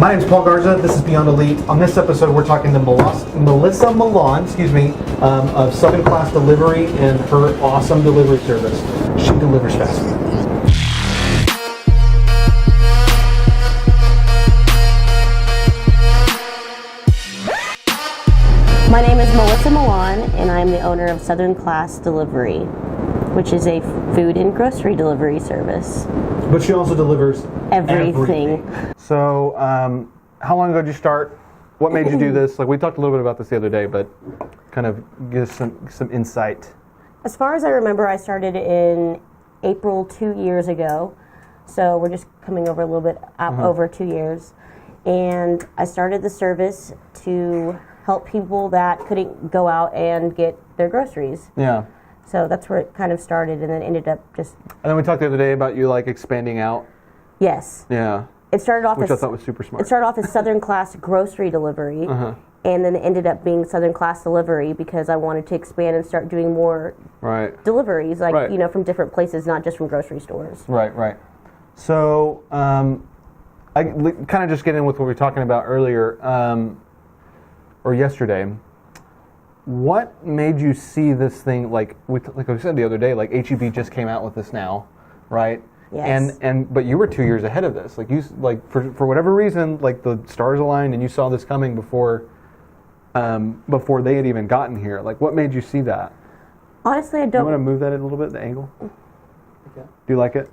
My name is Paul Garza. This is Beyond Elite. On this episode, we're talking to Melissa Milan, of Southern Class Delivery and her awesome delivery service. She delivers fast food. My name is Melissa Milan, and I am the owner of Southern Class Delivery, which is a food and grocery delivery service. But she also delivers everything. So, how long ago did you start? What made you do this? Like, we talked a little bit about this the other day, but kind of give us some insight. As far as I remember, I started in April 2 years ago. So we're just coming over a little bit over 2 years. And I started the service to help people that couldn't go out and get their groceries. Yeah. So that's where it kind of started, and then ended up just... And then we talked the other day about you, like, expanding out. Yes. Yeah. It started off which I thought was super smart. It started off as Southern Class Grocery Delivery, and then it ended up being Southern Class Delivery because I wanted to expand and start doing more deliveries, like, you know, from different places, not just from grocery stores. Right. So, I kind of just get in with what we were talking about earlier, or yesterday. What made you see this thing, like we said the other day, like H-E-B just came out with this now, right? Yes. But you were 2 years ahead of this. Like for whatever reason, like the stars aligned and you saw this coming before they had even gotten here. Like, what made you see that? Honestly, I don't. Do you want to move that a little bit, the angle? Okay. Do you like it?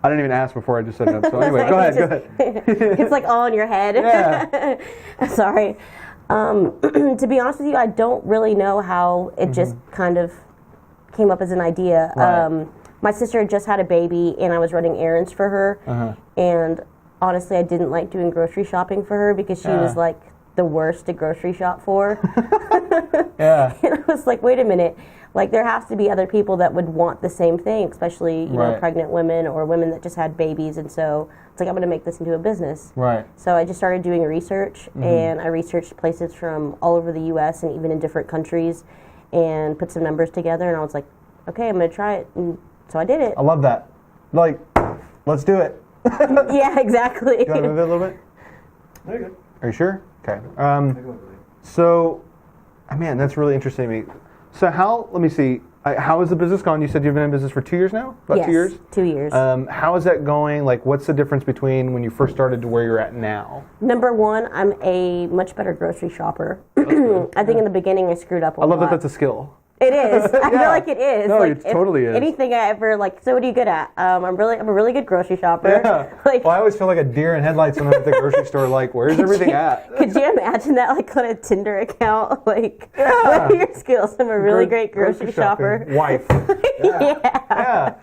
I didn't even ask before I just set it up. So anyway, go ahead. It's like all in your head. Yeah. Sorry. To be honest with you, I don't really know how it just kind of came up as an idea. Right. My sister had just had a baby, and I was running errands for her. And honestly, I didn't like doing grocery shopping for her because she was like the worst to grocery shop for. Yeah. And I was like, wait a minute. Like, there has to be other people that would want the same thing, especially, you know, pregnant women or women that just had babies. And so it's like, I'm going to make this into a business. Right. So I just started doing research, and I researched places from all over the U.S. and even in different countries, and put some numbers together. And I was like, okay, I'm going to try it. And so I did it. I love that. Like, let's do it. Yeah, exactly. You want to move it a little bit? There you go. Are you sure? Okay. So, man, that's really interesting to me. So let me see, how has the business gone? You said you've been in business for 2 years now? About 2 years? 2 years. How is that going? Like, what's the difference between when you first started to where you're at now? Number one, I'm a much better grocery shopper. I think in the beginning I screwed up a lot. I love that that's a skill. It is. I feel like it is. No, like, it totally is. Anything I ever, like, so what are you good at? I'm a really good grocery shopper. Yeah. Like, well, I always feel like a deer in headlights when I'm at the grocery store, like, where's everything at? Could you imagine that, like, on a Tinder account? Like, what are your skills? I'm a really great grocery shopper. Wife. Yeah.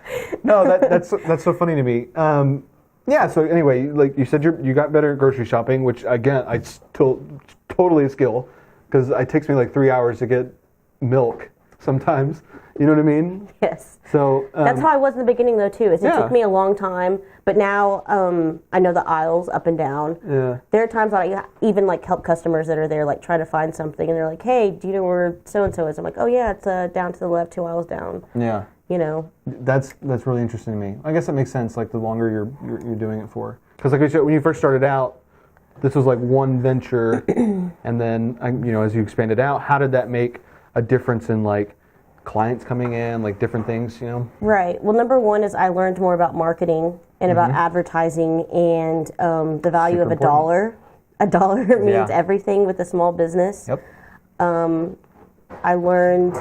No, that's so funny to me. So anyway, like you said, you got better at grocery shopping, which, again, I still totally a skill, because it takes me like 3 hours to get milk. Sometimes, you know what I mean? Yes. So that's how I was in the beginning, though, too. It took me a long time, but now I know the aisles up and down. Yeah. There are times I even like help customers that are there, like trying to find something, and they're like, "Hey, do you know where so and so is?" I'm like, "Oh yeah, it's down to the left, 2 aisles down." Yeah. You know. That's really interesting to me. I guess that makes sense. Like, the longer you're doing it for, because like when you first started out, this was like one venture, and then as you expanded out, how did that make a difference in, like, clients coming in, like, different things, Right. Well, number one is I learned more about marketing and about advertising and the value Super of a important. dollar. A dollar means everything with a small business. Yep. I learned...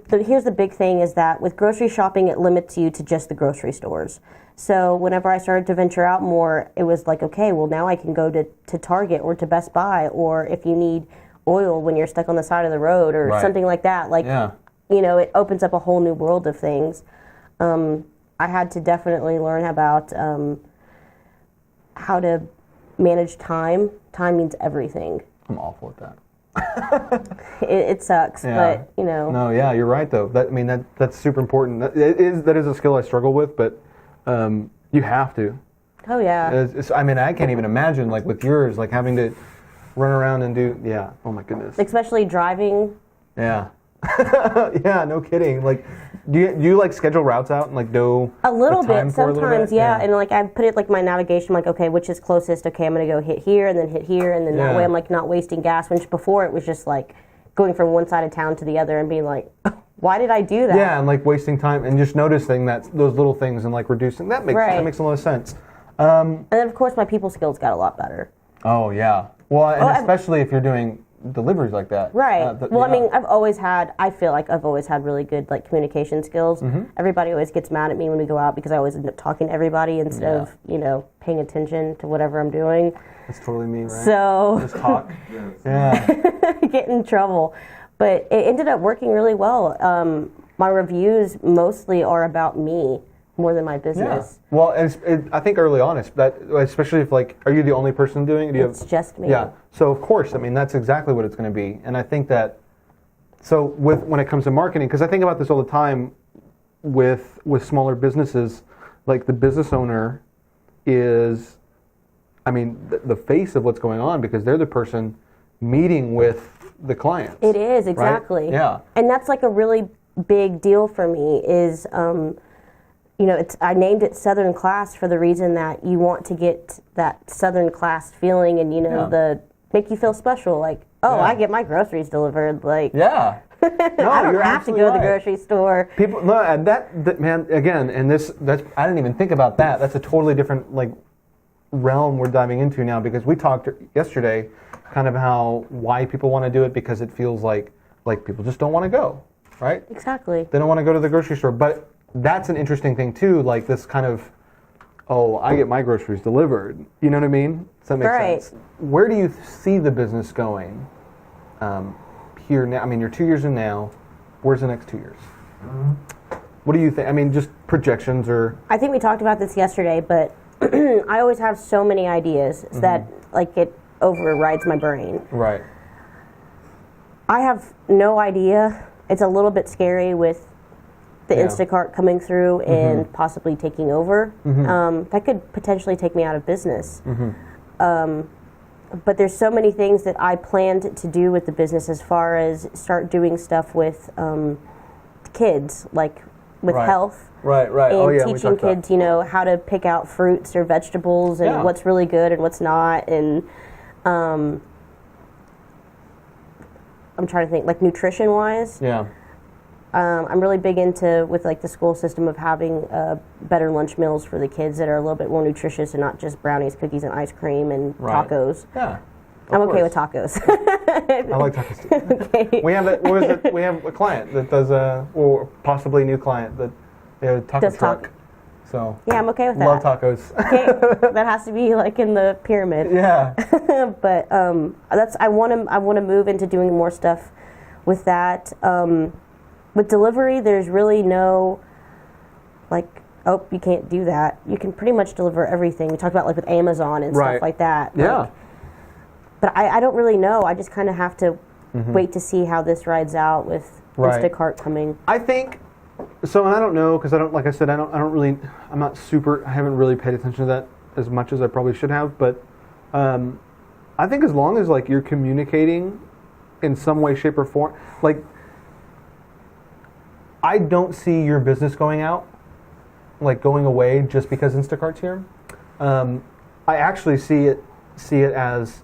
here's the big thing is that with grocery shopping, it limits you to just the grocery stores. So whenever I started to venture out more, it was like, okay, well, now I can go to Target or to Best Buy, or if you need oil when you're stuck on the side of the road or something like that. Like, it opens up a whole new world of things. I had to definitely learn about how to manage time. Time means everything. I'm awful at that. It sucks, but, No, yeah, you're right, though. That's super important. That is a skill I struggle with, but you have to. Oh, yeah. I can't even imagine, like, with yours, like, having to run around and do, oh my goodness. Especially driving. Yeah. Yeah, no kidding. Like, do you like schedule routes out and like know A little the time bit for a little sometimes, bit? yeah. And like I put it like my navigation, like okay, which is closest? Okay, I'm gonna go hit here and then hit here, and then that Yeah. way I'm like not wasting gas. Which before it was just like going from one side of town to the other and being like, why did I do that? Yeah, and like wasting time and just noticing that those little things and like reducing that makes a lot of sense. And then of course my people skills got a lot better. Oh yeah. Well, and especially if you're doing deliveries like that. Right. Yeah. I mean, I feel like I've always had really good like communication skills. Mm-hmm. Everybody always gets mad at me when we go out because I always end up talking to everybody instead of, paying attention to whatever I'm doing. That's totally me, right? So Just talk. Yeah. get in trouble. But it ended up working really well. My reviews mostly are about me more than my Yeah. business. Well, I think early on, especially if like, are you the only person doing it? It's just me. Yeah. So of course, I mean that's exactly what it's going to be, and I think that. So when it comes to marketing, because I think about this all the time, with smaller businesses, like the business owner is, I mean, the face of what's going on because they're the person meeting with the clients. It is, exactly. Right? Yeah. And that's like a really big deal for me is, I named it Southern Class for the reason that you want to get that Southern Class feeling and, make you feel special. Like, I get my groceries delivered. Like, Yeah. No, I don't you're have to absolutely go to the right. grocery store. People, no, and that man, again, and that's I didn't even think about that. That's a totally different like realm we're diving into now because we talked yesterday, kind of why people want to do it because it feels like people just don't want to go, right? Exactly. They don't want to go to the grocery store, but that's an interesting thing too. Like this kind of, I get my groceries delivered. You know what I mean? Does that make Right. sense? Where do you see the business going? Here now, I mean, you're 2 years in now. Where's the next 2 years? What do you think? I mean, just projections or... I think we talked about this yesterday, but I always have so many ideas that like it overrides my brain. Right. I have no idea. It's a little bit scary with the Yeah. Instacart coming through and possibly taking over. That could potentially take me out of business. But there's so many things that I planned to do with the business as far as start doing stuff with kids, like with Right. health. Right. And we teaching talked about- kids, how to pick out fruits or vegetables and Yeah. what's really good and what's not. And I'm trying to think, like nutrition-wise. Yeah. I'm really big into with like the school system of having better lunch meals for the kids that are a little bit more nutritious and not just brownies, cookies, and ice cream and Right. tacos. Yeah. I'm Of okay course. with tacos. I like tacos too. Okay. We have a client that does or possibly a new client that they have a taco Does truck. taco. So Yeah, I'm okay with that. love tacos. Okay, that has to be like in the pyramid. Yeah. But I want to move into doing more stuff with that. With delivery, there's really no you can't do that. You can pretty much deliver everything. We talked about like with Amazon and Right. stuff like that. Yeah. Like, but I don't really know. I just kind of have to wait to see how this rides out with Right. Instacart coming. I think so, and I don't know because like I said, I haven't really paid attention to that as much as I probably should have. But I think as long as like you're communicating in some way, shape, or form, like I don't see your business going away just because Instacart's here. I actually see it as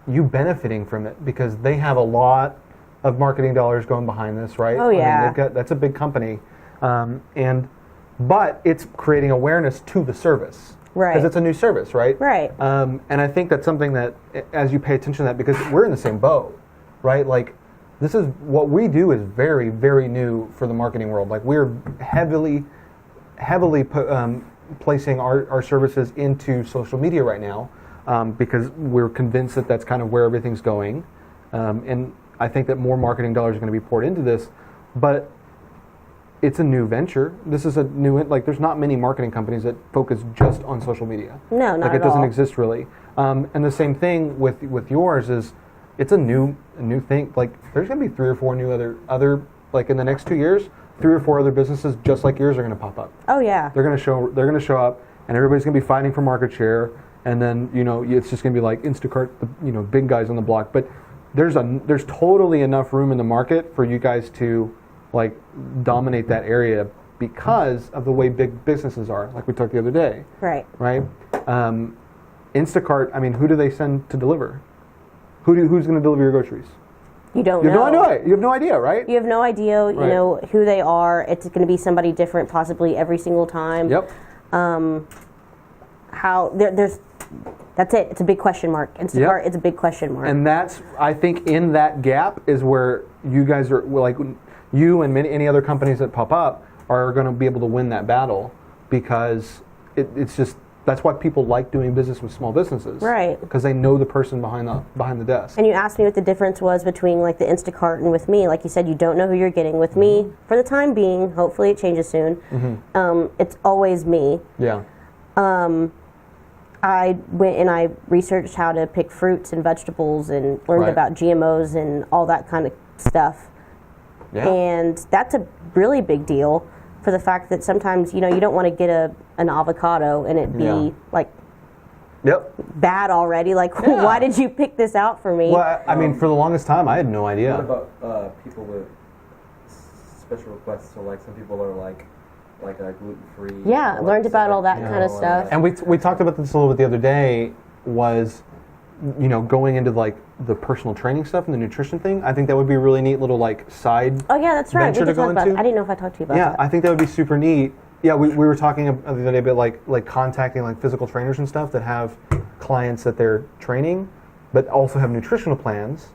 you benefiting from it because they have a lot of marketing dollars going behind this, right? Oh, yeah. I mean, that's a big company, but it's creating awareness to the service, Right. Because it's a new service, right? Right. And I think that's something that, as you pay attention to that, because we're in the same boat, right? Like, this is what we do is very, very new for the marketing world. Like, we're heavily placing our services into social media right now because we're convinced that that's kind of where everything's going. And I think that more marketing dollars are going to be poured into this, but it's a new venture. This is a new, like, there's not many marketing companies that focus just on social media. No, not like, it at doesn't all. exist really. And the same thing with yours is, it's a new thing. Like, there's going to be 3 or 4 new other like in the next 2 years, 3 or 4 other businesses just like yours are going to pop up. Oh yeah. They're going to show up, and everybody's going to be fighting for market share. And then it's just going to be like Instacart, the big guys on the block. But there's totally enough room in the market for you guys to like dominate that area because of the way big businesses are, like we talked the other day. Right. Right. Instacart. I mean, who do they send to deliver? Who's going to deliver your groceries? You don't You know. have no idea. You have no idea, right? You have no idea, you Right. know, who they are. It's going to be somebody different possibly every single time. Yep. That's it. It's a big question mark. Instacart, Yep. it's a big question mark. And that's, I think, in that gap is where you guys are, like, you and any other companies that pop up are going to be able to win that battle because it's just, that's why people like doing business with small businesses. Right. Because they know the person behind the desk. And you asked me what the difference was between like the Instacart and with me. Like you said, you don't know who you're getting. With me, for the time being, hopefully it changes soon, it's always me. Yeah. I went and I researched how to pick fruits and vegetables and learned Right. about GMOs and all that kind of stuff. Yeah. And that's a really big deal for the fact that sometimes, you know, you don't want to get an avocado and it be Yeah. like Yep. bad already. Like, Yeah. why did you pick this out for me? Well, I mean, for the longest time, I had no What idea. about people with special requests? So like some people are like gluten-free. Yeah, or, learned about all that you kind know, of stuff. And we talked about this a little bit the other day. Was, you know, going into like the personal training stuff and the nutrition thing. I think that would be a really neat little like side. Oh yeah, that's right. venture We to could go talk about into? I didn't know if I talked to you about Yeah, that. I think that would be super neat. Yeah, we were talking the other day about like contacting like physical trainers and stuff that have clients that they're training, but also have nutritional plans,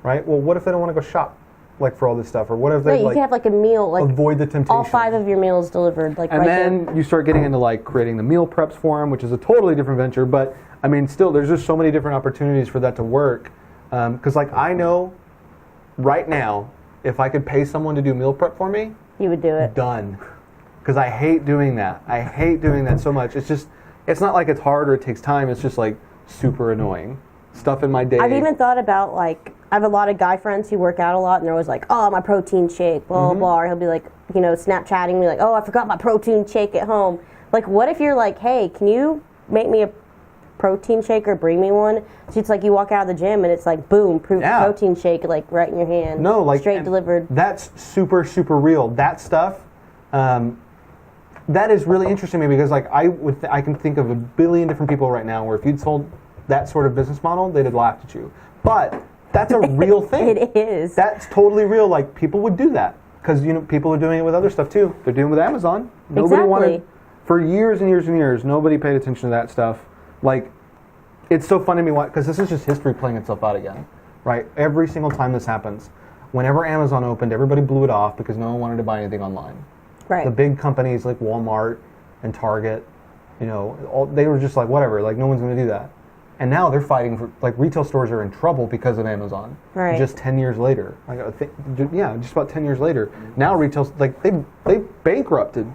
right? Well, what if they don't want to go shop like for all this stuff, or what if Yeah, they you like could have like a meal, like avoid the temptation? all 5 of your meals delivered, like And right then there. you start getting into like creating the meal preps for them, which is a totally different venture. But I mean, still, there's just so many different opportunities for that to work. Because like I know right now, if I could pay someone to do meal prep for me, You would do it. done. Because I hate doing that. I hate doing that so much. It's just, it's not like it's hard or it takes time. It's just like super annoying stuff in my day. I've even thought about like, I have a lot of guy friends who work out a lot and they're always like, oh, my protein shake, blah, blah, blah. Or he'll be like, you know, Snapchatting me like, oh, I forgot my protein shake at home. Like, what if you're like, hey, can you make me a protein shake or bring me one? So it's like you walk out of the gym and it's like, boom, Yeah. protein shake, like right in your hand. No, like straight and delivered. That's super, super real. That stuff, that is really interesting to me because like I can think of a billion different people right now where if you'd sold that sort of business model, they'd have laughed at you. But that's a real thing. It is. That's totally real. Like people would do that because you know people are doing it with other stuff too. They're doing it with Amazon. Nobody Exactly. wanted for years and years and years. Nobody paid attention to that stuff. Like it's so funny to me because this is just history playing itself out again, right? Every single time this happens, whenever Amazon opened, everybody blew it off because no one wanted to buy anything online. Right. The big companies like Walmart and Target, you know, they were just like whatever, like no one's going to do that. And now they're fighting for like retail stores are in trouble because of Amazon. Right. Just 10 years later, like I think, yeah, just about 10 years later. Now retail like they bankrupted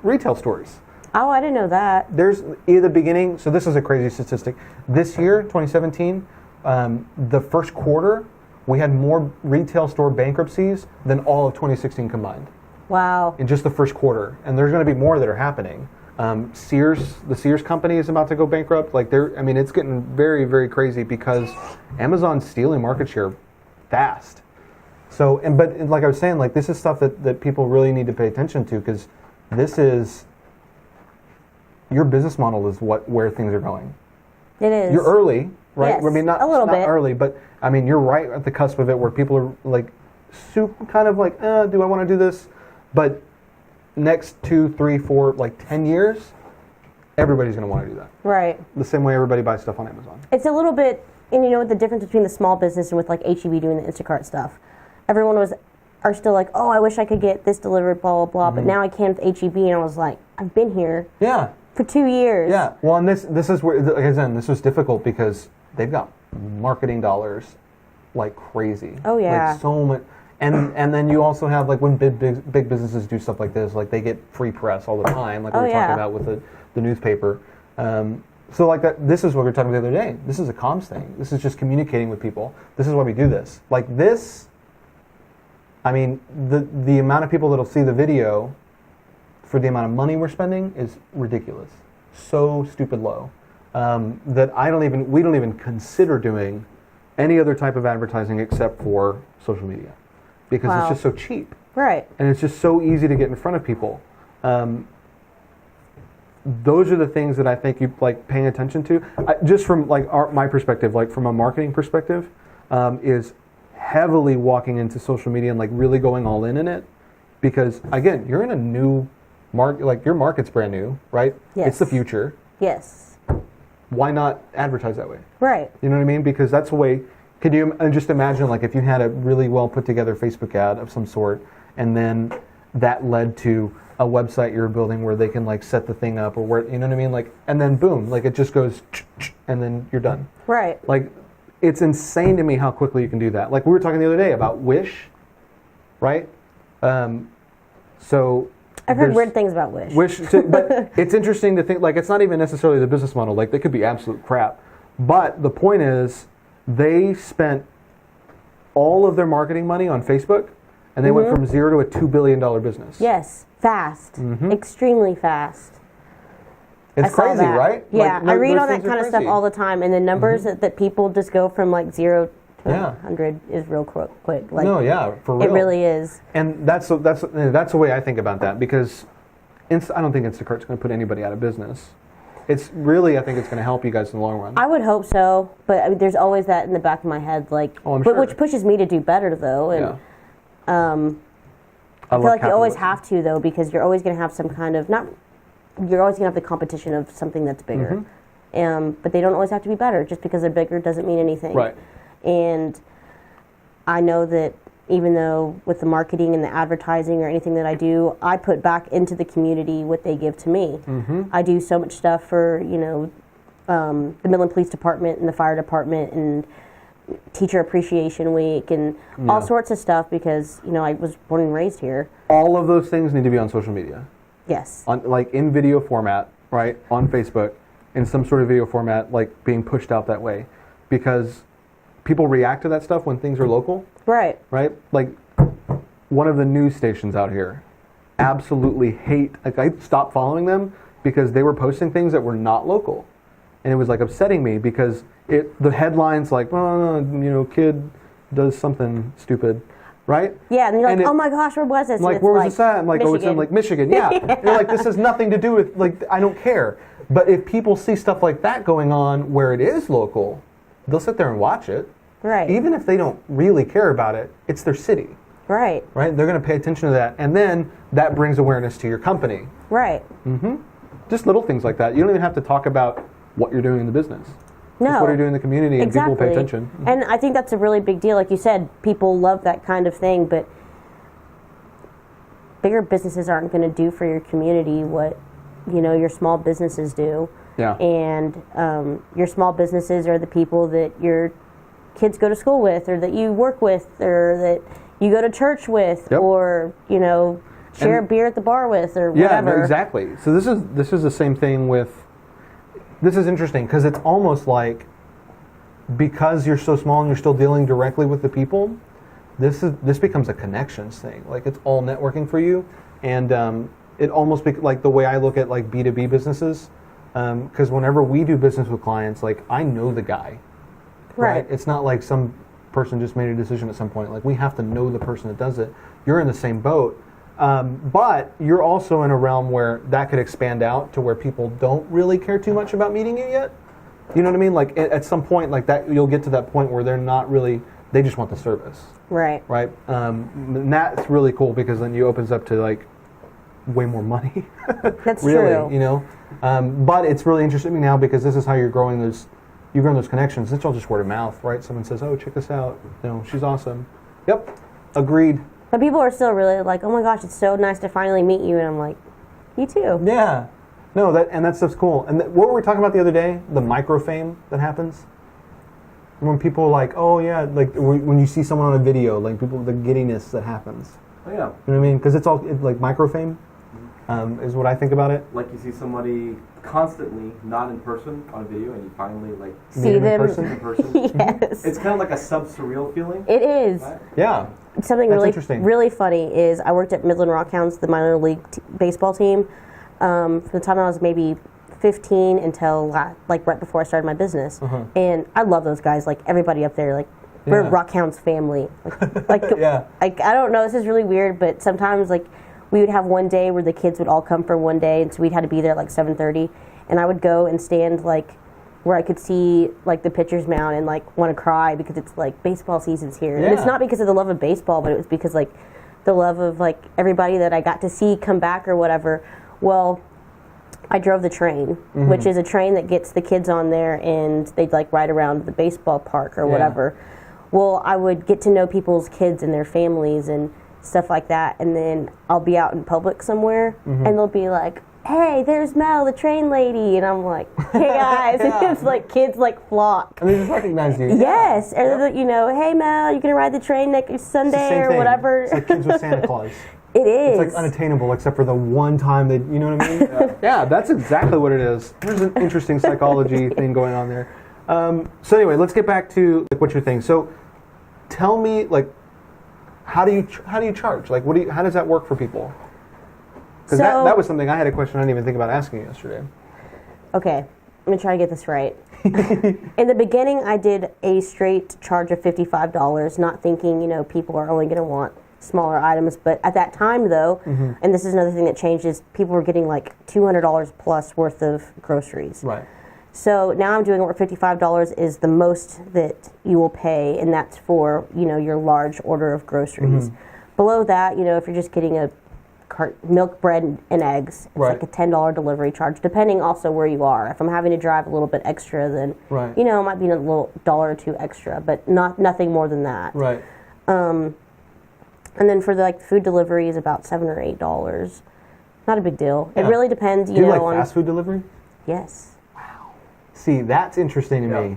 retail stores. Oh, I didn't know that. There's in the beginning. So this is a crazy statistic. This year, 2017, the first quarter, we had more retail store bankruptcies than all of 2016 combined Wow. in just the first quarter. And there's going to be more that are happening. Sears, the Sears company is about to go bankrupt. Like I mean, it's getting very, very crazy because Amazon's stealing market share fast. So, but like I was saying, like this is stuff that people really need to pay attention to because this is your business model is where things are going. It is. You're early, right? Yes, I mean, not a little not bit. early, but I mean, you're right at the cusp of it where people are like super kind of like, do I want to do this? But next 2, 3, 4, like 10 years, everybody's going to want to do that. Right. The same way everybody buys stuff on Amazon. It's a little bit, and you know what the difference between the small business and with like HEB doing the Instacart stuff. Everyone are still like, oh, I wish I could get this delivered, blah, blah, blah. But now I can with HEB, and I was like, I've been here Yeah. for 2 years. Yeah. Well, and this is where, like I said, this was difficult because they've got marketing dollars like crazy. Oh, yeah. Like so much. And then you also have like when big businesses do stuff like this, like they get free press all the time, like we Oh, were yeah. talking about with the newspaper. So like that, this is what we were talking about the other day. This is a comms thing. This is just communicating with people. This is why we do this. Like this, I mean, the amount of people that'll see the video for the amount of money we're spending is ridiculous. So stupid low that we don't even consider doing any other type of advertising except for social media, because Wow. it's just so cheap. Right. And it's just so easy to get in front of people. Those are the things that I think you like paying attention to. Just from like my perspective, like from a marketing perspective, is heavily walking into social media and like really going all in it, because again, you're in a new market. Like your market's brand new, right? Yes. It's the future. Yes. Why not advertise that way? Right. You know what I mean? Because that's the way. Could you just imagine, like, if you had a really well put together Facebook ad of some sort, and then that led to a website you're building where they can like set the thing up, or where, you know what I mean? Like, and then boom, like it just goes, and then you're done. Right. Like, it's insane to me how quickly you can do that. Like we were talking the other day about Wish, right? So I've heard there's weird things about Wish. but it's interesting to think, like, it's not even necessarily the business model. Like, they could be absolute crap. But the point is, they spent all of their marketing money on Facebook, and they went from 0 to a $2 billion business. Yes. Fast. Extremely fast. It's I saw crazy, that. right? Yeah, Like, I read those all that things are kind of stuff crazy. all the time, and the numbers that people just go from like 0 to Yeah. 100 is real quick. Like, No, yeah, for real. it really is. And that's the way I think about that, because I don't think Instacart's going to put anybody out of business. It's really, I think it's going to help you guys in the long run. I would hope so, but I mean, there's always that in the back of my head, like, Oh, I'm but sure. which pushes me to do better though, and Yeah. I feel like you always capitalism. have to though, because you're always going to have some kind of you're always going to have the competition of something that's bigger, but they don't always have to be better. Just because they're bigger doesn't mean anything. Right. And I know that even though with the marketing and the advertising or anything that I do, I put back into the community what they give to me. I do so much stuff for, the Midland Police Department and the fire department and Teacher Appreciation Week and all sorts of stuff, because, I was born and raised here. All of those things need to be on social media. Yes. Like in video format, right? On Facebook, in some sort of video format, like being pushed out that way. Because people react to that stuff when things are local. Right. Right? Like, one of the news stations out here absolutely hate, like, I stopped following them because they were posting things that were not local. And it was, like, upsetting me because the headline's like, kid does something stupid, right? Yeah, and you're like, And oh my gosh, where was this? I'm like, And where was it's this at? I'm like, oh, it's in, like, Michigan. Yeah. And you're like, this has nothing to do with, like, I don't care. But if people see stuff like that going on where it is local, they'll sit there and watch it. Right. Even if they don't really care about it, it's their city, Right. right? They're going to pay attention to that. And then that brings awareness to your company. Right. Just little things like that. You don't even have to talk about what you're doing in the business. No. Just what you're doing in the community, and people will pay attention. And I think that's a really big deal. Like you said, people love that kind of thing, but bigger businesses aren't going to do for your community what, your small businesses do. Yeah. And your small businesses are the people that your kids go to school with, or that you work with, or that you go to church with, Yep. or, share a beer at the bar with, or Yeah, whatever. no, exactly. So this is the same thing with. This is interesting because it's almost like, because you're so small and you're still dealing directly with the people, this becomes a connections thing. Like, it's all networking for you, and it almost like the way I look at like B2B businesses, because whenever we do business with clients, like, I know the guy, right? It's not like some person just made a decision at some point. Like, we have to know the person that does it. You're in the same boat. But you're also in a realm where that could expand out to where people don't really care too much about meeting you yet. You know what I mean? Like, at some point, like that, you'll get to that point where they're not really, they just want the service. Right. Right? And that's really cool, because then you opens up to like way more money. That's really, true. But it's really interesting to me now, because this is how you're growing those connections. It's all just word of mouth, right? Someone says, oh, check this out. She's awesome. Yep. Agreed. But people are still really like, oh my gosh, it's so nice to finally meet you. And I'm like, you too. Yeah. No, that stuff's cool. And what were we talking about the other day? The microfame that happens? When people are like, oh yeah, like when you see someone on a video, like the giddiness that happens. Oh yeah. You know what I mean? Because it's like microfame is what I think about it. Like, you see somebody constantly not in person on a video, and you finally like See them in person. Yes. It's kind of like a sub-surreal feeling. It is. Right? Yeah. Something That's really interesting. really funny is I worked at Midland Rockhounds, the minor league baseball team, from the time I was maybe 15 until like right before I started my business. And I love those guys, like everybody up there, like we're Rockhounds family. Like like I don't know, this is really weird, but sometimes like we would have one day where the kids would all come for one day, and so we'd had to be there at like 7:30, and I would go and stand like where I could see like the pitcher's mound and like want to cry because it's like baseball season's here. And it's not because of the love of baseball, but it was because like the love of like everybody that I got to see come back or whatever. Well, I drove the train, which is a train that gets the kids on there and they'd like ride around the baseball park or whatever. Well, I would get to know people's kids and their families and stuff like that, and then I'll be out in public somewhere and they'll be like, hey, there's Mel, the train lady, and I'm like, hey guys. It's like kids like flock. And they just recognize you. Yes, or you know, hey Mel, you gonna ride the train next Sunday or whatever. It's like kids with Santa Claus. It is. It's like unattainable except for the one time that, you know what I mean? Yeah, that's exactly what it is. There's an interesting psychology thing going on there. So anyway, let's get back to like what you're thinking. So tell me, like, how do you charge? Like, how does that work for people? Because that was something I had a question I didn't even think about asking you yesterday. Okay, I'm gonna try to get this right. In the beginning, I did a straight charge of $55, not thinking, you know, people are only gonna want smaller items. But at that time, though, and this is another thing that changed, is people were getting like $200 plus worth of groceries. Right. So now I'm doing it where $55 is the most that you will pay, and that's for, you know, your large order of groceries. Below that, you know, if you're just getting a milk, bread, and eggs, it's like a $10 delivery charge, depending also where you are. If I'm having to drive a little bit extra, then, you know, it might be a little $1 or $2 extra, but nothing more than that. Right. And then for the, like, food delivery is about $7 or $8. Not a big deal. It really depends, you know. Do you like fast food delivery? Yes. See, that's interesting to me.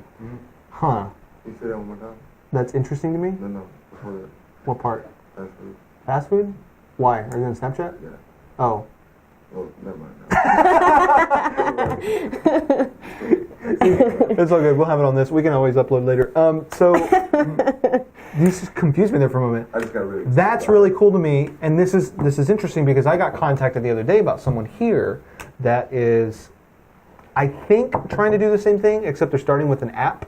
Huh. You say that one more time? That's interesting to me? No. Before that. What part? Fast food. Fast food? Why? Are you on Snapchat? Yeah. Oh. Oh, never mind. It's all good. We'll have it on this. We can always upload later. So, you just confused me there for a moment. I just got really. That's really cool to me, and this is interesting because I got contacted the other day about someone here that is, I think, trying to do the same thing, except they're starting with an app.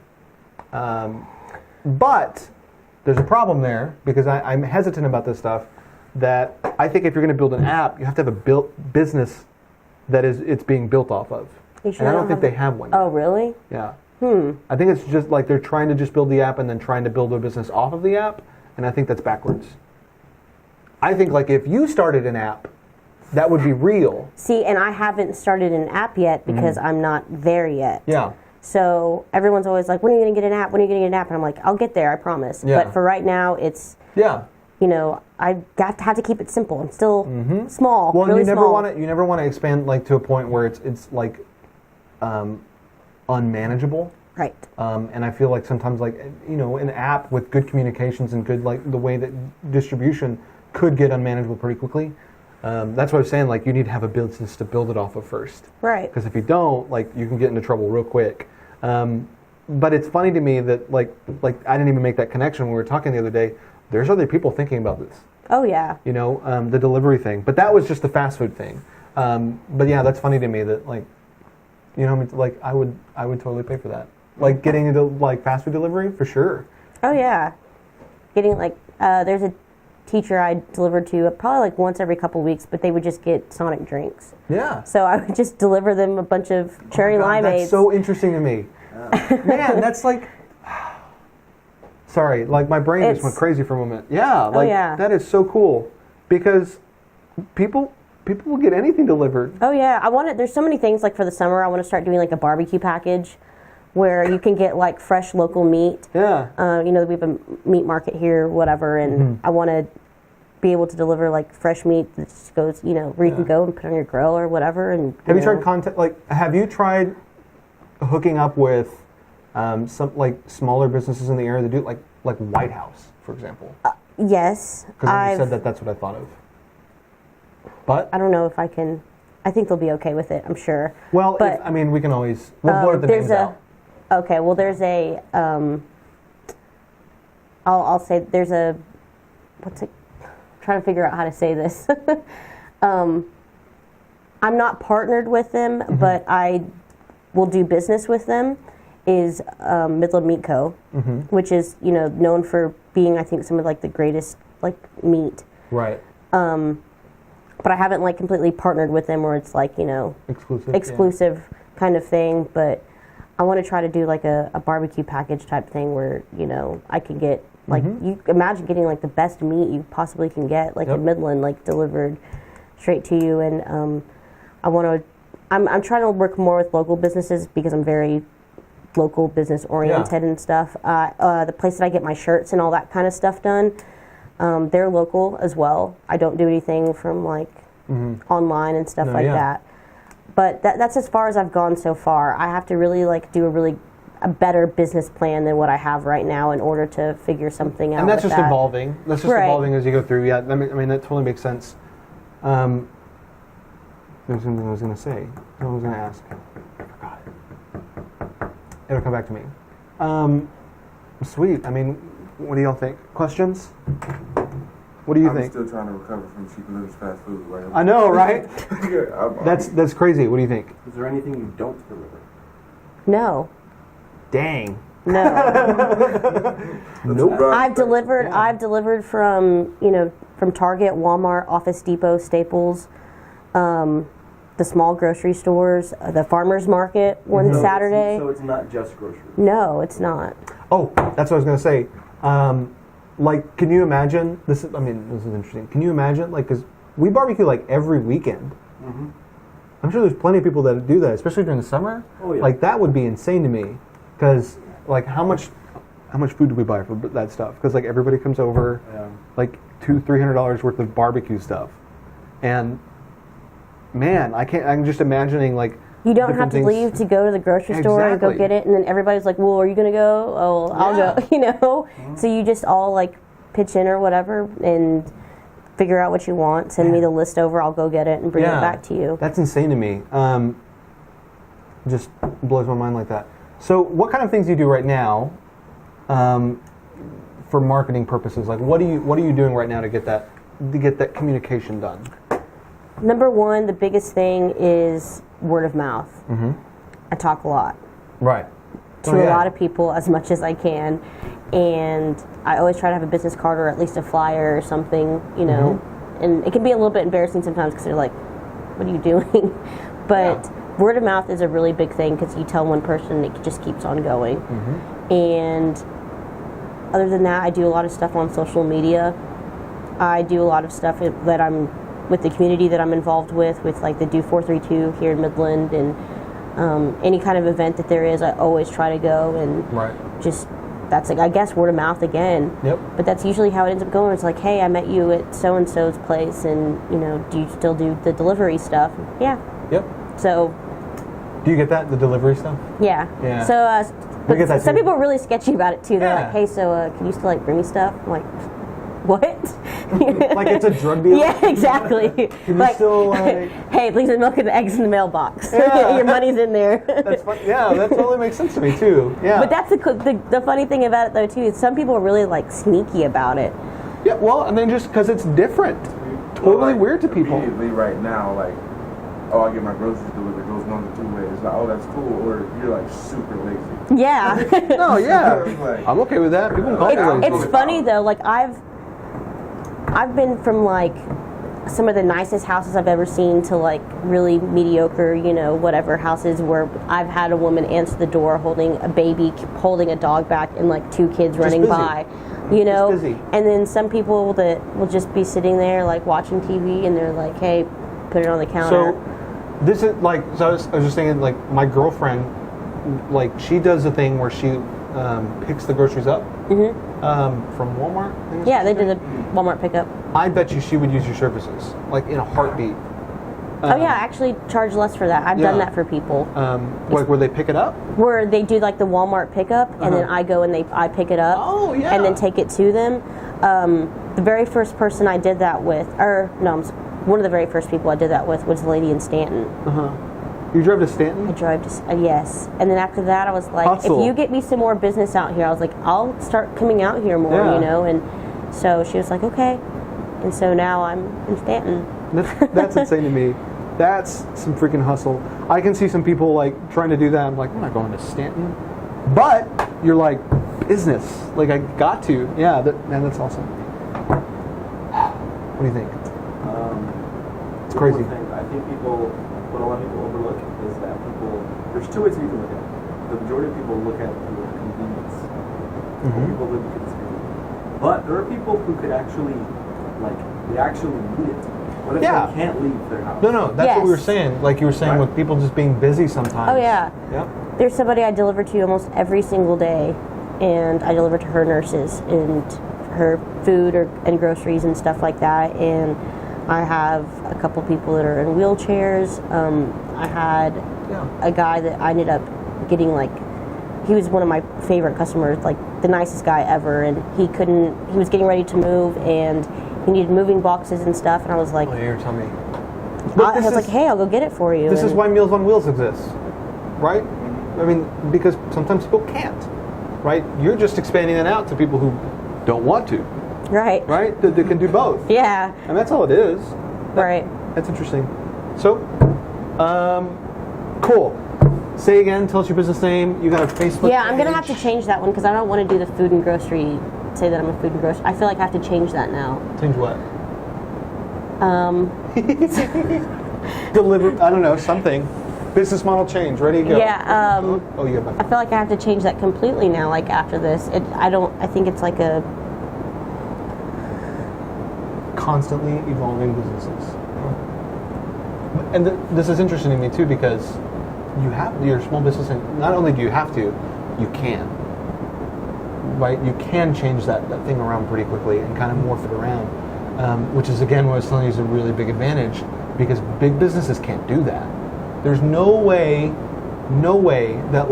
But there's a problem there because I'm hesitant about this stuff. That I think if you're going to build an app, you have to have a business that it's being built off of. And I don't think they have one yet. Oh, really? Yeah. I think it's just like they're trying to just build the app and then trying to build a business off of the app, and I think that's backwards. I think like if you started an app, that would be real. See, and I haven't started an app yet because I'm not there yet. Yeah. So everyone's always like, when are you going to get an app? When are you going to get an app? And I'm like, I'll get there, I promise. Yeah. But for right now, it's... Yeah. You know, I have to keep it simple. I'm still small. Well, really you never small. want to expand like to a point where it's like unmanageable. Right. And I feel like sometimes like, you know, an app with good communications and good like the way that distribution could get unmanageable pretty quickly. That's what I was saying. Like you need to have a business to build it off of first. Right. Because if you don't, like you can get into trouble real quick. But it's funny to me that like I didn't even make that connection when we were talking the other day. There's other people thinking about this. Oh, yeah. You know, the delivery thing. But that was just the fast food thing. But yeah, that's funny to me that like, you know, like I would totally pay for that. Like getting into like fast food delivery for sure. Oh, yeah. Getting like, there's a teacher I delivered to probably like once every couple weeks, but they would just get Sonic drinks. Yeah. So I would just deliver them a bunch of cherry limeades. That's so interesting to me. Man, that's like... Sorry, like my brain just went crazy for a moment. Yeah, like that is so cool because people will get anything delivered. Oh yeah, there's so many things like for the summer I want to start doing like a barbecue package where you can get like fresh local meat. Yeah. You know, we have a meat market here, whatever, and I want to be able to deliver like fresh meat that just goes, you know, where you can go and put on your grill or whatever. And have you tried hooking up with some like smaller businesses in the area that do like White House, for example? Yes. Because you said that's what I thought of. But I don't know if I can. I think they'll be okay with it. I'm sure. Well, but, I mean, we can always blur the names out. Okay. Well, there's a. I'll say there's a. What's it? I'm trying to figure out how to say this. I'm not partnered with them, but I will do business with them, is Midland Meat Co., which is, known for being, I think, some of like the greatest like meat. Right. But I haven't like completely partnered with them where it's like, exclusive kind of thing. But I want to try to do like a barbecue package type thing where, I can get like, you imagine getting like the best meat you possibly can get, like in Midland, like delivered straight to you. And I'm trying to work more with local businesses because I'm very local business oriented and stuff. The place that I get my shirts and all that kind of stuff done, they're local as well. I don't do anything from like online and stuff that. But that's as far as I've gone so far. I have to really like do a better business plan than what I have right now in order to figure something out. And that's just evolving. That's just evolving as you go through. Yeah, I mean that totally makes sense. There's something I was going to say. I was going to ask. I forgot it. It'll come back to me. Sweet. I mean, what do y'all think? Questions? What do you think? I'm still trying to recover from she delivers fast food. Right? I know, right? I'm That's crazy. What do you think? Is there anything you don't deliver? No. Dang. No. Nope. I've delivered from Target, Walmart, Office Depot, Staples, the small grocery stores, the farmers market one Saturday. So it's not just groceries. No, it's not. Oh, that's what I was going to say. Like, can you imagine this? This is interesting. Can you imagine, like, because we barbecue like every weekend. I'm sure there's plenty of people that do that, especially during the summer. Oh yeah. Like that would be insane to me, because like how much food do we buy for that stuff? Because like everybody comes over, like $200-300 worth of barbecue stuff, and man, I'm just imagining like. You don't have to leave to go to the grocery store and go get it, and then everybody's like, well, are you going to go? Oh, I'll go, So you just all like pitch in or whatever and figure out what you want. Send me the list over, I'll go get it and bring it back to you. That's insane to me. Just blows my mind like that. So what kind of things do you do right now for marketing purposes? Like what are you doing right now to get that communication done? Number one, the biggest thing is word of mouth. I talk a lot. Right. To a lot of people as much as I can. And I always try to have a business card or at least a flyer or something, And it can be a little bit embarrassing sometimes because they're like, what are you doing? But word of mouth is a really big thing because you tell one person, it just keeps on going. And other than that, I do a lot of stuff on social media. I do a lot of stuff that I'm with the community that I'm involved with like the Do 432 here in Midland, and any kind of event that there is, I always try to go, and just that's like, I guess, word of mouth again. Yep. But that's usually how it ends up going. It's like, hey, I met you at so and so's place, and do you still do the delivery stuff? Yeah. Yep. So. Do you get that, the delivery stuff? Yeah. Yeah. So, but some people are really sketchy about it too. They're like, hey, so can you still like bring me stuff? I'm like, what? Like it's a drug deal? Yeah, exactly. Can you still hey, please the milk and the eggs in the mailbox. Your money's in there. That's fun. Yeah, that totally makes sense to me too. Yeah. But that's the funny thing about it though too is some people are really like sneaky about it. Yeah, well, and then just because it's different, totally weird to people. Immediately right now, like, oh, I get my groceries delivered. It goes one of the two ways. It's like, oh, that's cool, or you're like super lazy. Yeah. No, yeah. I'm okay with that. People can call me lazy. It's funny though. Like I've been from like some of the nicest houses I've ever seen to like really mediocre, whatever houses where I've had a woman answer the door holding a baby, holding a dog back, and like two kids running by, And then some people that will just be sitting there like watching TV, and they're like, hey, put it on the counter. So this is like, I was just thinking, like my girlfriend, like she does a thing where she picks the groceries up from Walmart. Yeah, they do the Walmart pickup. I bet you she would use your services, like in a heartbeat. Oh yeah, I actually charge less for that. I've done that for people. Like where they pick it up? Where they do like the Walmart pickup, and then I go and I pick it up. Oh yeah. And then take it to them. The very first person I did that with, one of the very first people I did that with was the lady in Stanton. You drove to Stanton? I drove to, yes. And then after that, I was like, if you get me some more business out here, I was like, I'll start coming out here more, And so she was like, okay. And so now I'm in Stanton. That's insane to me. That's some freaking hustle. I can see some people like trying to do that. I'm like, I'm not going to Stanton. But you're like, business. Like, I got to. Yeah, man, that's awesome. What do you think? It's crazy. One thing I think what a lot of people overlook is that there's two ways you can look at it. The majority of people look at it for convenience. People live because it's convenient. But there are people who could actually, they actually need it. What if they can't leave their house? No, that's what we were saying. Like you were saying with people just being busy sometimes. Oh, yeah. Yep. There's somebody I deliver to almost every single day, and I deliver to her nurses and her food and groceries and stuff like that. And I have a couple people that are in wheelchairs. I had a guy that I ended up getting, he was one of my favorite customers, the nicest guy ever, and he was getting ready to move, and he needed moving boxes and stuff, and I was like, Oh, you're telling me. I was like, hey, I'll go get it for you. This is why Meals on Wheels exists, right? I mean, because sometimes people can't, right? You're just expanding it out to people who don't want to, Right. right? That can do both. Yeah. And that's all it is. Right. That's interesting. So, cool. Say again, tell us your business name. You got a Facebook Yeah, I'm going to page? have to change that one because I don't want to do the food and grocery, say that I'm a food and grocery. I feel like I have to change that now. Change what? Deliver, I don't know, something. Business model change, ready to go. Yeah, oh, you have I feel like I have to change that completely now, after this. I think it's like a... constantly evolving businesses. And this is interesting to me too because you have your small business, and not only do you have to, you can. Right? You can change that thing around pretty quickly and kind of morph it around, which is again what I was telling you is a really big advantage because big businesses can't do that. There's no way that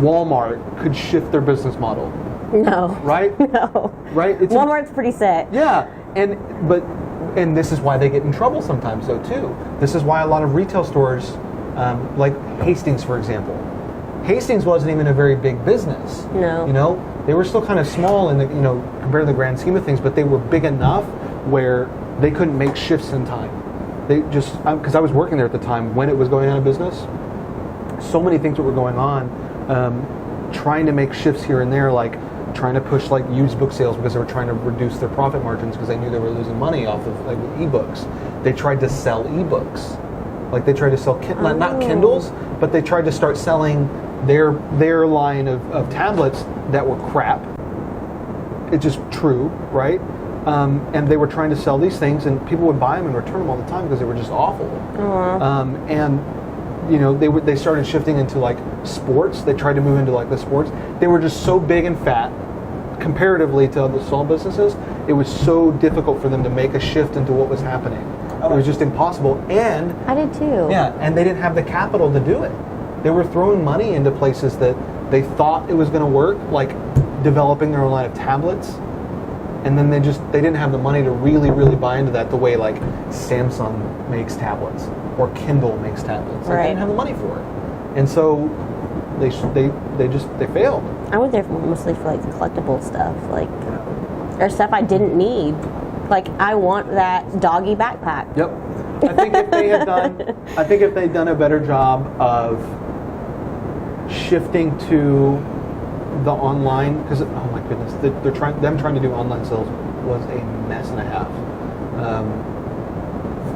Walmart could shift their business model. No. Right? No. Right? Walmart's pretty set. Yeah, and this is why they get in trouble sometimes, though, too. This is why a lot of retail stores, like Hastings, for example. Hastings wasn't even a very big business. No. You know, they were still kind of small in the, compared to the grand scheme of things, but they were big enough where they couldn't make shifts in time. They just, because I was working there at the time when it was going out of business, so many things that were going on, trying to make shifts here and there, like trying to push used book sales because they were trying to reduce their profit margins because they knew they were losing money off of ebooks. They tried to sell ebooks, they tried to sell not Kindles, but they tried to start selling their line of tablets that were crap. It's just true, right? And they were trying to sell these things, and people would buy them and return them all the time because they were just awful. And they started shifting into sports. They tried to move into the sports. They were just so big and fat comparatively to other small businesses. It was so difficult for them to make a shift into what was happening. It was just impossible. And I did too. yeah, and they didn't have the capital to do it. They were throwing money into places that they thought it was going to work, like developing their own line of tablets. And then they didn't have the money to really, really buy into that the way Samsung makes tablets or Kindle makes tablets. They didn't have the money for it. And so they failed. I went there mostly for the collectible stuff, or stuff I didn't need. I want that doggy backpack. Yep. I think if they'd done a better job of shifting to the online, because oh my goodness, them trying to do online sales was a mess and a half.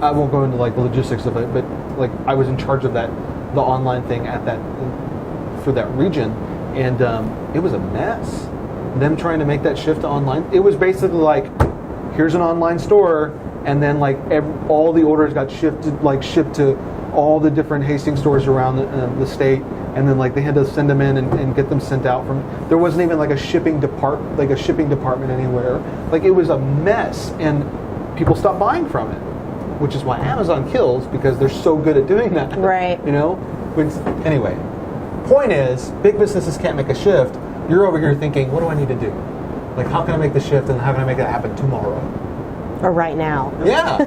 I won't go into the logistics of it, but I was in charge of the online thing for that region, and it was a mess. Them trying to make that shift to online, it was basically here's an online store, and then all the orders got shipped to all the different Hastings stores around the state, and then they had to send them in and get them sent out from. There wasn't even a shipping department anywhere. It was a mess, and people stopped buying from it, which is why Amazon kills because they're so good at doing that. Right. Anyway, point is, big businesses can't make a shift. You're over here thinking, what do I need to do? How can I make the shift, and how can I make it happen tomorrow? Or right now. Yeah.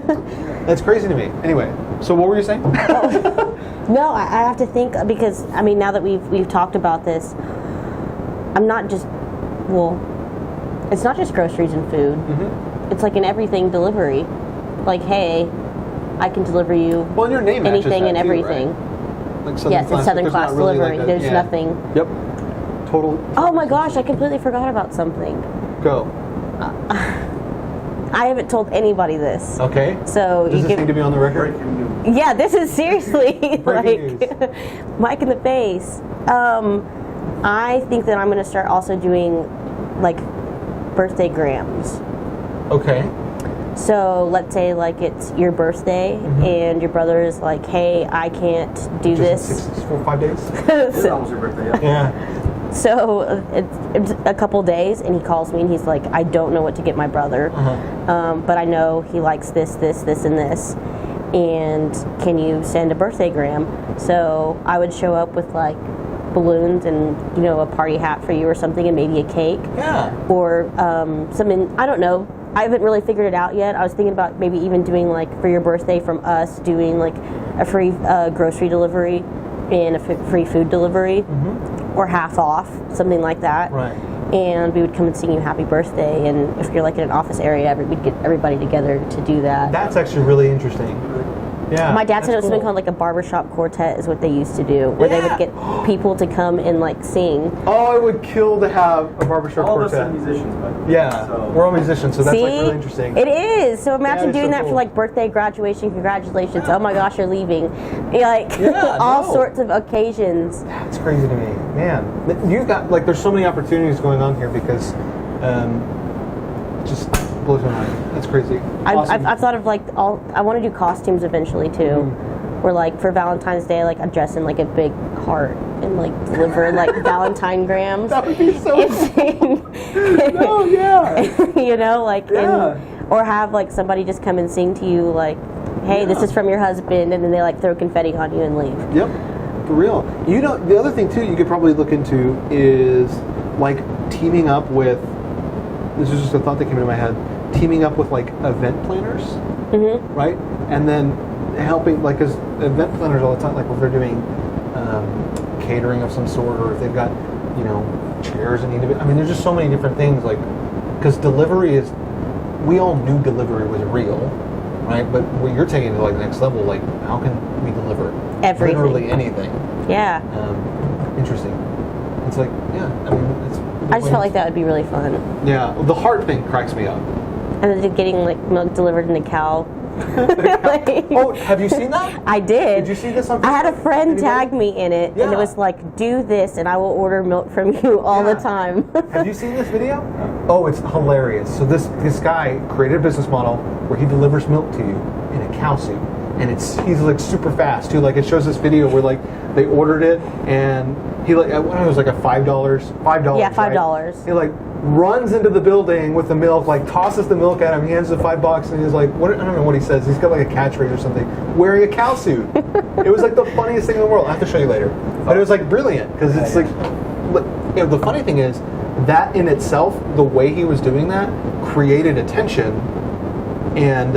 That's crazy to me. Anyway, so what were you saying? No, I have to think because now that we've talked about this, I'm not just it's not just groceries and food. Mm-hmm. It's in everything delivery. Hey, I can deliver you Well, and your name matches anything that and too, everything. right? Like Southern Yes, Class, it's Southern there's Class not really Delivery. like a- There's yeah. nothing. Yep. Total. Oh my gosh, I completely forgot about something. Go. I haven't told anybody this. Okay. So Does you this need to be on the record? Breaking news. Yeah, this is seriously Breaking like Mike in the face. I think that I'm going to start also doing like birthday grams. Okay. So let's say like it's your birthday and your brother is like, hey, I can't do Just this. 4 or 5 days. It's almost your birthday, yeah. Yeah. So it's a couple days and he calls me and he's like, I don't know what to get my brother, but I know he likes this, this, this, and this. And can you send a birthday gram? So I would show up with like balloons and, you know, a party hat for you or something and maybe a cake. Yeah. Or something, I don't know. I haven't really figured it out yet. I was thinking about maybe even doing like for your birthday from us, doing like a free grocery delivery and a free food delivery or half off, something like that. Right. And we would come and sing you happy birthday. And if you're like in an office area, we'd get everybody together to do that. That's actually really interesting. Yeah. My dad said it was that's something cool. called like a barbershop quartet is what they used to do, where they would get people to come and like sing. Oh, I would kill to have a barbershop All of us are quartet. musicians, by the way. Yeah, So, we're all musicians, so that's See? like really interesting. It is. So imagine That is doing so that cool. for like birthday, graduation, congratulations. Oh my gosh, you're leaving. You're like Yeah, all no. sorts of occasions. That's crazy to me, man. You've got like there's so many opportunities going on here because, just blows my mind. That's crazy. Awesome. I've thought of like I want to do costumes eventually too. Where like for Valentine's Day, like I dress in like a big heart and like deliver like Valentine grams. That would be so. No, yeah. You know, like Yeah. or have like somebody just come and sing to you like, hey, this is from your husband, and then they like throw confetti on you and leave. Yep, for real. You know, the other thing too you could probably look into is like teaming up with. This is just a thought that came into my head. Teaming up with like event planners, right? And then helping, like, because event planners all the time, like if they're doing catering of some sort, or if they've got, you know, chairs and need to be. I mean, there's just so many different things. Like, because delivery is, we all knew delivery was real, right? But what you're taking it to like the next level, like how can we deliver Everything. literally anything? Yeah. Interesting. It's like, yeah, I mean, it's. I just felt like that would be really fun. Yeah, the heart thing cracks me up. And then getting like milk delivered in a cow. Like- Oh, have you seen that? I did. Did you see this on I had a Facebook? friend Anybody? tag me in it, and Yeah. it was like, do this, and I will order milk from you all the Yeah. time. Have you seen this video? Oh, it's hilarious. So this guy created a business model where he delivers milk to you in a cow suit, and he's like super fast too. Like it shows this video where like they ordered it, and he like I don't know, it was like a $5. Yeah, $5. Right? He like runs into the building with the milk, like tosses the milk at him. He hands the $5, and he's like, what? I don't know what he says. He's got like a catchphrase or something. Wearing a cow suit. It was like the funniest thing in the world. I have to show you later. But it was like brilliant because it's like, you know, the funny thing is that in itself, the way he was doing that created attention. And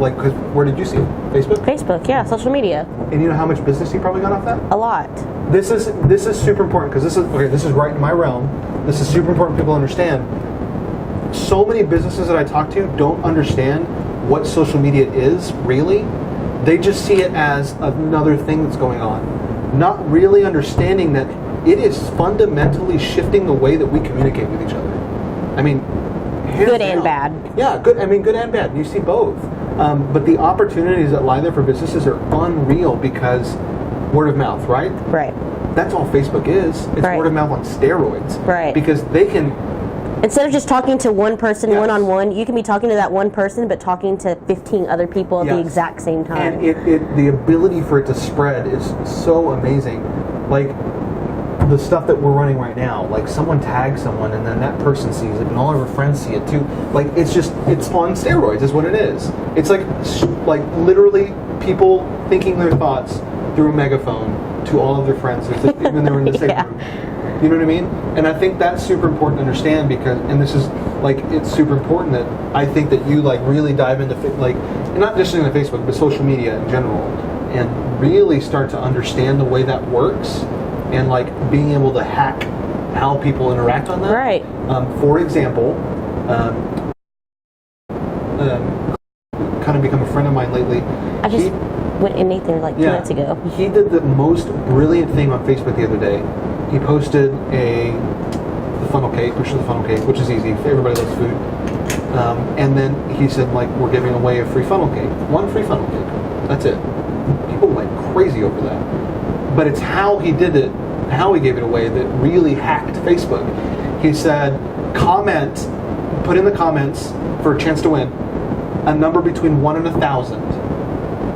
like, cause where did you see it? Facebook? Facebook, yeah, social media, And you know how much business he probably got off that? a lot. This is super important because this is right in my realm. This is super important people understand. So many businesses that I talk to don't understand what social media is really. They just see it as another thing that's going on, not really understanding that it is fundamentally shifting the way that we communicate with each other. I mean, hands Good and down. bad. Yeah, good. I mean, good and bad. You see both. But the opportunities that lie there for businesses are unreal because word of mouth, right? Right. That's all Facebook is. It's Right. word of mouth on steroids. Right. Because they can. Instead of just talking to one person Yes. one-on-one, you can be talking to that one person, but talking to 15 other people at the Yes. exact same time. And the ability for it to spread is so amazing. Like the stuff that we're running right now, like someone tags someone and then that person sees it and all of our friends see it too. Like it's on steroids is what it is. It's like literally people thinking their thoughts through a megaphone to all of their friends, even they're in the same Yeah. room. You know what I mean? And I think that's super important to understand because, and this is like, it's super important that I think that you like really dive into like, not just into Facebook, but social media in general, and really start to understand the way that works, and like being able to hack how people interact on that. Right. For example, kind of become a friend of mine. mind lately. I just went and ate there like 2 minutes ago. He did the most brilliant thing on Facebook the other day. He posted the funnel cake, picture of the funnel cake, which is easy. Everybody loves food. And then he said, like, we're giving away a free funnel cake. One free funnel cake. That's it. People went crazy over that. But it's how he did it, how he gave it away, that really hacked Facebook. He said, put in the comments for a chance to win a number between 1 and 1,000.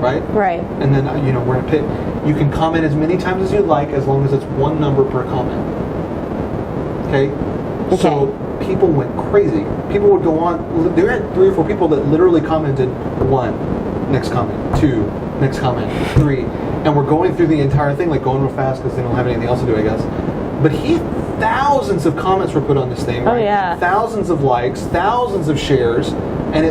Right? Right. And then, we're going to pick. You can comment as many times as you like, as long as it's one number per comment. Okay? So people went crazy. People would go on. There were 3 or 4 people that literally commented 1, next comment, 2, next comment, 3. And we're going through the entire thing, like going real fast because they don't have anything else to do, I guess. But thousands of comments were put on this thing, right? Oh, yeah. Thousands of likes, thousands of shares. And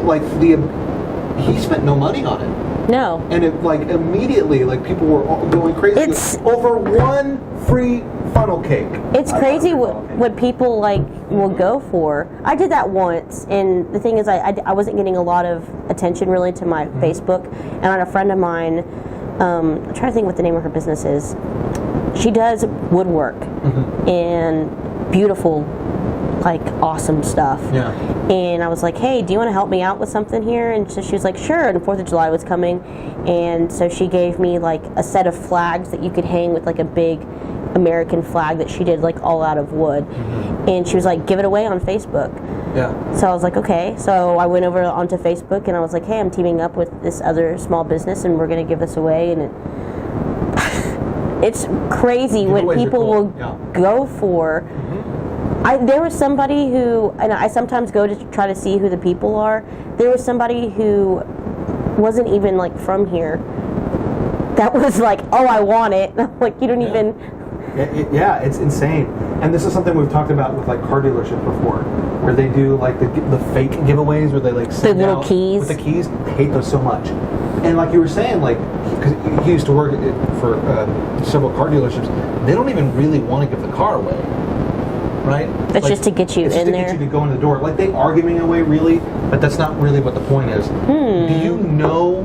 he spent no money on it. No. And it immediately people were all going crazy over one free funnel cake. It's crazy what people will go for. I did that once, and the thing is, I wasn't getting a lot of attention really to my Facebook, and I had a friend of mine. I'm trying to think what the name of her business is. She does woodwork and beautiful, awesome stuff. Yeah. And I was like, hey, do you want to help me out with something here? And so she was like, sure. And 4th of July was coming. And so she gave me a set of flags that you could hang with a big American flag that she did all out of wood. And she was like, give it away on Facebook. Yeah. So I was like, okay. So I went over onto Facebook and I was like, hey, I'm teaming up with this other small business and we're going to give this away. And it's crazy what people will go for. There was somebody who, and I sometimes go to try to see who the people are. There was somebody who wasn't even from here. That was like, oh, I want it. And I'm like, you don't even. Yeah, it's insane. And this is something we've talked about with car dealerships before, where they do the fake giveaways where they send the little out keys. with the keys. I hate those so much. And like you were saying, because he used to work for several car dealerships, they don't even really want to give the car away. Right? That's just to get you in there. Get you to go in the door. They are giving away, really, but that's not really what the point is. Do you know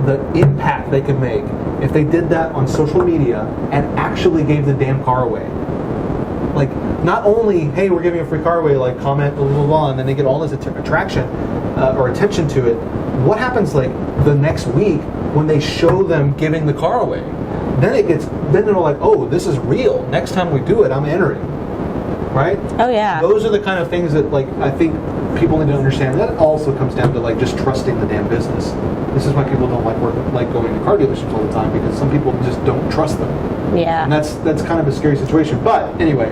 the impact they could make if they did that on social media and actually gave the damn car away? Not only, hey, we're giving a free car away, comment, blah, blah, blah, and then they get all this attraction or attention to it. What happens, the next week when they show them giving the car away? Then they're like, oh, this is real. Next time we do it, I'm entering. Right? Oh, yeah. Those are the kind of things that, I think people need to understand. That also comes down to, just trusting the damn business. This is why people don't like going to car dealerships all the time, because some people just don't trust them. Yeah. And that's kind of a scary situation. But, anyway,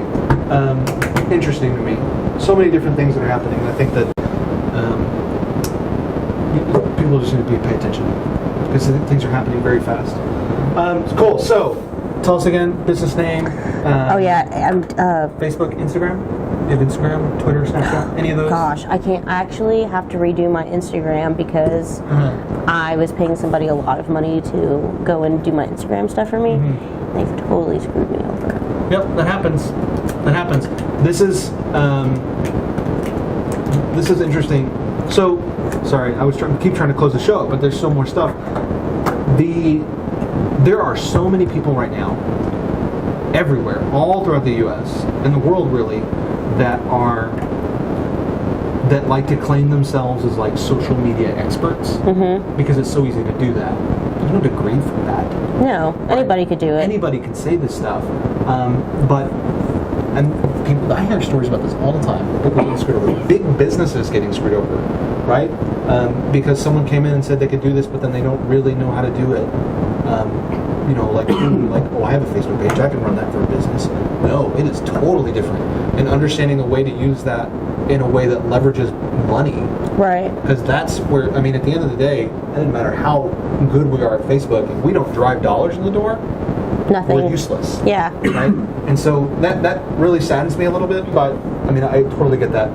interesting to me. So many different things that are happening. I think that people just need to pay attention, because things are happening very fast. Cool. So, tell us again, business name. Facebook, Instagram? You have Instagram, Twitter, Snapchat, any of those? Gosh, I can't. I actually have to redo my Instagram because I was paying somebody a lot of money to go and do my Instagram stuff for me. They've totally screwed me over. Yep, that happens. This is interesting. So, sorry, I was keep trying to close the show up, but there's so more stuff. There are so many people right now, everywhere, all throughout the U.S. and the world, really, that like to claim themselves as social media experts because it's so easy to do that. There's no degree for that. No, anybody could do it. Anybody can say this stuff, and people. I hear stories about this all the time. People getting screwed over. Big businesses getting screwed over, right? Because someone came in and said they could do this, but then they don't really know how to do it. Oh, I have a Facebook page, I can run that for a business. No, it is totally different. And understanding a way to use that in a way that leverages money. Right. Because that's where, at the end of the day, it doesn't matter how good we are at Facebook, if we don't drive dollars in the door, nothing. We're useless. Yeah. Right? And so that really saddens me a little bit, but I totally get that.